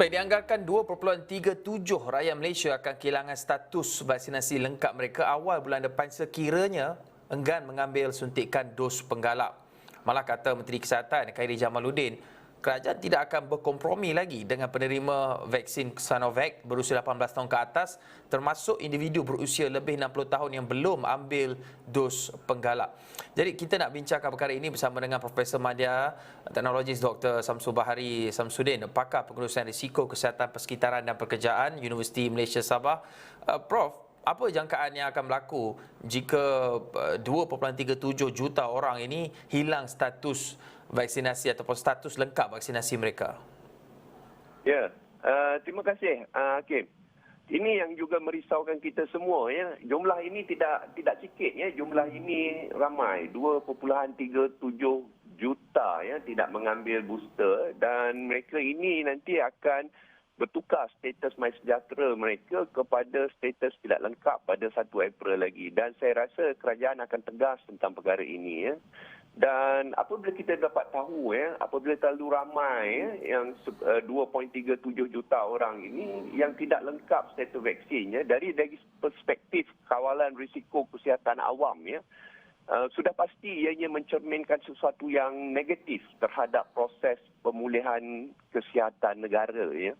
Baik, dianggarkan 2.37 rakyat Malaysia akan kehilangan status vaksinasi lengkap mereka awal bulan depan sekiranya enggan mengambil suntikan dos penggalak. Malah kata Menteri Kesihatan Khairy Jamaluddin, kerajaan tidak akan berkompromi lagi dengan penerima vaksin Sinovac berusia 18 tahun ke atas, termasuk individu berusia lebih 60 tahun yang belum ambil dos penggalak. Jadi kita nak bincangkan perkara ini bersama dengan Profesor Madya Teknologis Dr. Samsul Bahari Samsudin, pakar pengurusan risiko kesihatan persekitaran dan pekerjaan Universiti Malaysia Sabah. Prof, apa jangkaan yang akan berlaku jika 2.37 juta orang ini hilang status vaksinasi ataupun status lengkap vaksinasi mereka? Ya, terima kasih, Hakim. Ini yang juga merisaukan kita semua, ya. Jumlah ini tidak sikit, ya. Jumlah ini ramai, 2.37 juta, ya, tidak mengambil booster, dan mereka ini nanti akan bertukar status MySejahtera mereka kepada status tidak lengkap pada 1 April lagi. Dan saya rasa kerajaan akan tegas tentang perkara ini, ya. Dan apabila kita dapat tahu, ya, apabila terlalu ramai, ya, yang 2.37 juta orang ini yang tidak lengkap status vaksin, ya, dari perspektif kawalan risiko kesihatan awam, ya, sudah pasti ianya mencerminkan sesuatu yang negatif terhadap proses pemulihan kesihatan negara, ya.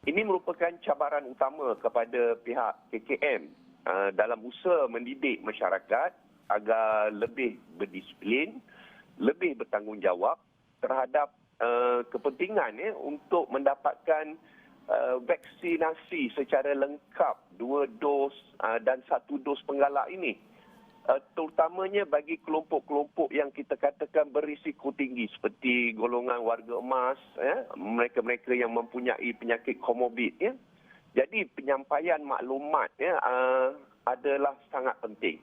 Ini merupakan cabaran utama kepada pihak KKM dalam usaha mendidik masyarakat agar lebih berdisiplin, lebih bertanggungjawab terhadap kepentingan, ya, untuk mendapatkan vaksinasi secara lengkap 2 dos dan 1 dos penggalak ini. Terutamanya bagi kelompok-kelompok yang kita katakan berisiko tinggi seperti golongan warga emas, ya, mereka-mereka yang mempunyai penyakit komorbid, ya. Jadi penyampaian maklumat, ya, adalah sangat penting.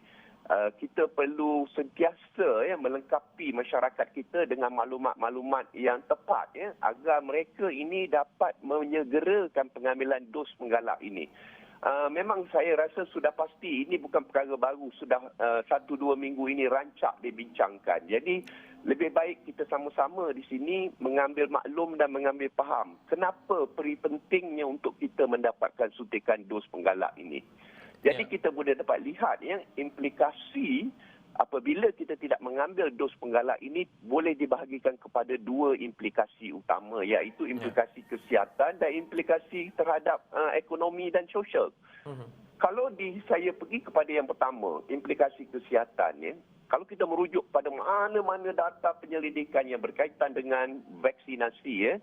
Kita perlu sentiasa, ya, melengkapi masyarakat kita dengan maklumat-maklumat yang tepat, ya, agar mereka ini dapat menyegerakan pengambilan dos penggalak ini. Memang saya rasa sudah pasti ini bukan perkara baru, sudah 1-2 minggu ini rancak dibincangkan. Jadi lebih baik kita sama-sama di sini mengambil maklum dan mengambil faham kenapa pentingnya untuk kita mendapatkan suntikan dos penggalak ini. Jadi kita boleh dapat lihat, ya, implikasi apabila kita tidak mengambil dos penggalak ini boleh dibahagikan kepada 2 implikasi utama, iaitu implikasi kesihatan dan implikasi terhadap ekonomi dan sosial. Kalau saya pergi kepada yang pertama, implikasi kesihatan, ya, kalau kita merujuk pada mana-mana data penyelidikan yang berkaitan dengan vaksinasi, ya,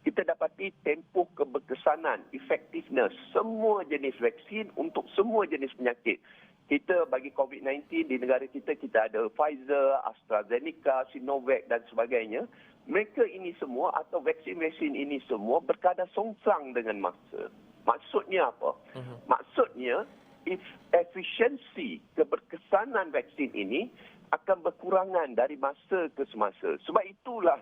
kita dapati tempoh keberkesanan, effectiveness semua jenis vaksin untuk semua jenis penyakit. Kita bagi COVID-19 di negara kita ada Pfizer, AstraZeneca, Sinovac dan sebagainya. Mereka ini semua atau vaksin-vaksin ini semua berkadar songsang dengan masa. Maksudnya apa? Maksudnya efisiensi keberkesanan vaksin ini akan berkurangan dari masa ke semasa. Sebab itulah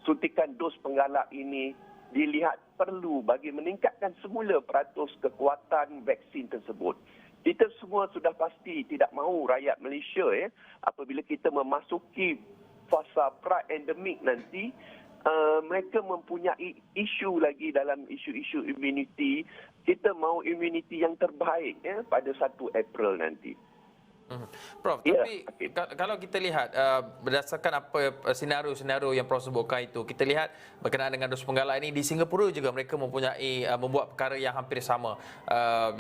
suntikan dos penggalak ini dilihat perlu bagi meningkatkan semula peratus kekuatan vaksin tersebut. Kita semua sudah pasti tidak mahu rakyat Malaysia, ya, apabila kita memasuki fasa pra-endemik nanti, mereka mempunyai isu lagi dalam isu-isu immunity. Kita mahu immunity yang terbaik, ya, pada 1 April nanti. Prof, tapi kalau kita lihat berdasarkan apa senario-senario yang Prof sebutkan itu, kita lihat berkenaan dengan dos penggalak ini di Singapura juga mereka membuat perkara yang hampir sama,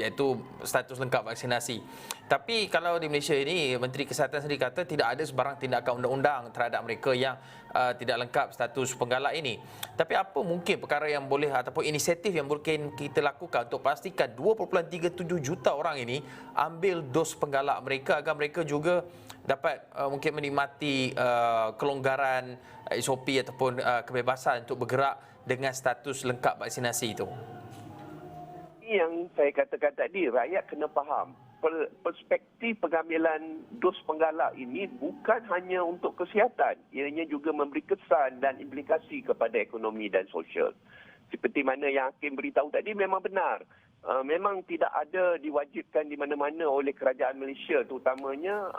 iaitu status lengkap vaksinasi. Tapi kalau di Malaysia ini, Menteri Kesihatan sendiri kata tidak ada sebarang tindakan undang-undang terhadap mereka yang tidak lengkap status penggalak ini. Tapi apa mungkin perkara yang boleh ataupun inisiatif yang mungkin kita lakukan untuk pastikan 2.37 juta orang ini ambil dos penggalak mereka agar mereka juga dapat mungkin menikmati kelonggaran SOP ataupun kebebasan untuk bergerak dengan status lengkap vaksinasi itu? Ini yang saya katakan tadi, rakyat kena faham. Perspektif pengambilan dos penggalak ini bukan hanya untuk kesihatan. Ianya juga memberi kesan dan implikasi kepada ekonomi dan sosial. Seperti mana yang Hakim beritahu tadi memang benar. memang tidak ada diwajibkan di mana-mana oleh kerajaan Malaysia terutamanya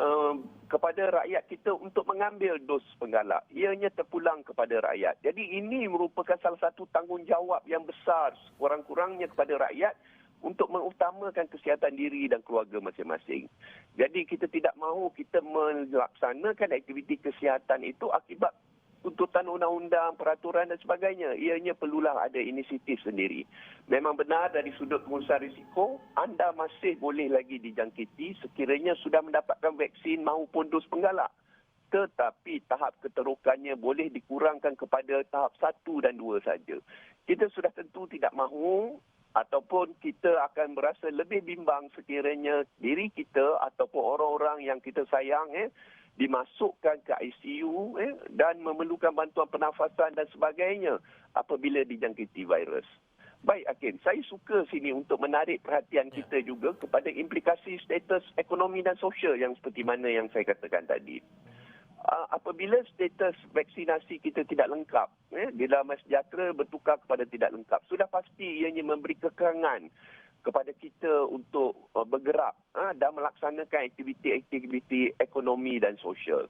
kepada rakyat kita untuk mengambil dos penggalak. Ianya terpulang kepada rakyat. Jadi ini merupakan salah satu tanggungjawab yang besar kurang-kurangnya kepada rakyat untuk mengutamakan kesihatan diri dan keluarga masing-masing. Jadi kita tidak mahu kita melaksanakan aktiviti kesihatan itu akibat tuntutan undang-undang, peraturan dan sebagainya. Ianya perlulah ada inisiatif sendiri. Memang benar dari sudut pengurusan risiko, anda masih boleh lagi dijangkiti sekiranya sudah mendapatkan vaksin maupun dos penggalak. Tetapi tahap keterokannya boleh dikurangkan kepada tahap 1 dan 2 saja. Kita sudah tentu tidak mahu ataupun kita akan berasa lebih bimbang sekiranya diri kita ataupun orang-orang yang kita sayang dimasukkan ke ICU dan memerlukan bantuan pernafasan dan sebagainya apabila dijangkiti virus. Baik Hakim, saya suka sini untuk menarik perhatian kita juga kepada implikasi status ekonomi dan sosial yang seperti mana yang saya katakan tadi. Apabila status vaksinasi kita tidak lengkap, di dalam sejahtera bertukar kepada tidak lengkap, sudah pasti ianya memberi kekangan kepada kita untuk bergerak dan melaksanakan aktiviti-aktiviti ekonomi dan sosial.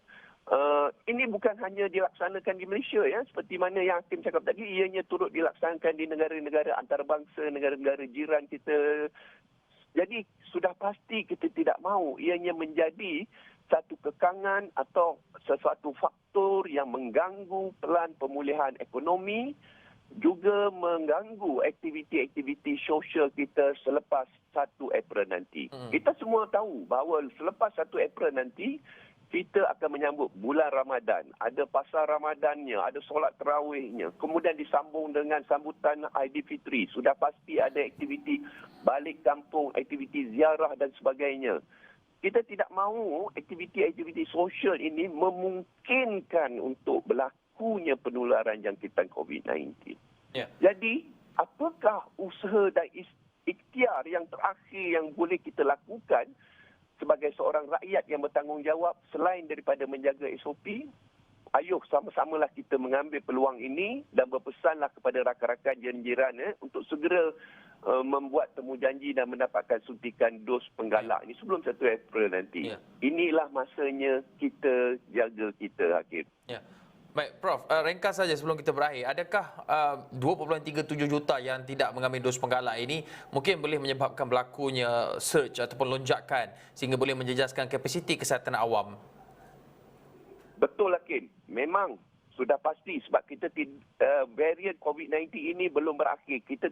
Ini bukan hanya dilaksanakan di Malaysia, seperti mana yang Hakim cakap tadi, ianya turut dilaksanakan di negara-negara antarabangsa, negara-negara jiran kita. Jadi sudah pasti kita tidak mahu ianya menjadi satu kekangan atau sesuatu faktor yang mengganggu pelan pemulihan ekonomi, juga mengganggu aktiviti-aktiviti sosial kita selepas 1 April nanti. Kita semua tahu bahawa selepas 1 April nanti, kita akan menyambut bulan Ramadan. Ada pasar Ramadannya, ada solat tarawihnya. Kemudian disambung dengan sambutan Aidilfitri. Sudah pasti ada aktiviti balik kampung, aktiviti ziarah dan sebagainya. Kita tidak mahu aktiviti-aktiviti sosial ini memungkinkan untuk berlakunya penularan jangkitan COVID-19. Ya. Jadi, apakah usaha dan ikhtiar yang terakhir yang boleh kita lakukan sebagai seorang rakyat yang bertanggungjawab selain daripada menjaga SOP? Ayuh sama-samalah kita mengambil peluang ini dan berpesanlah kepada rakan-rakan jiran-jiran untuk segera membuat temu janji dan mendapatkan suntikan dos penggalak ini sebelum 1 April nanti. Ya. Inilah masanya kita jaga kita, Hakim. Ya. Baik, Prof. Ringkas saja sebelum kita berakhir. Adakah 2.37 juta yang tidak mengambil dos penggalak ini mungkin boleh menyebabkan berlakunya surge ataupun lonjakan sehingga boleh menjejaskan kapasiti kesihatan awam? Betul, Hakim. Memang sudah pasti sebab kita varian COVID-19 ini belum berakhir. Kita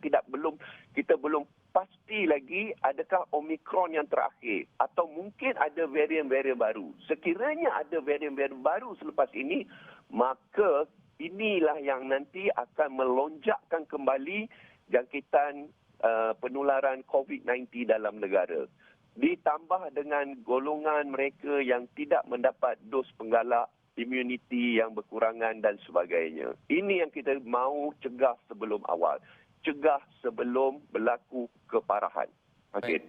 belum pasti lagi adakah Omicron yang terakhir atau mungkin ada varian-varian baru. Sekiranya ada varian-varian baru selepas ini, maka inilah yang nanti akan melonjakkan kembali jangkitan penularan COVID-19 dalam negara. Ditambah dengan golongan mereka yang tidak mendapat dos penggalak, imuniti yang berkurangan dan sebagainya. Ini yang kita mahu cegah sebelum awal. Cegah sebelum berlaku keparahan. Okay.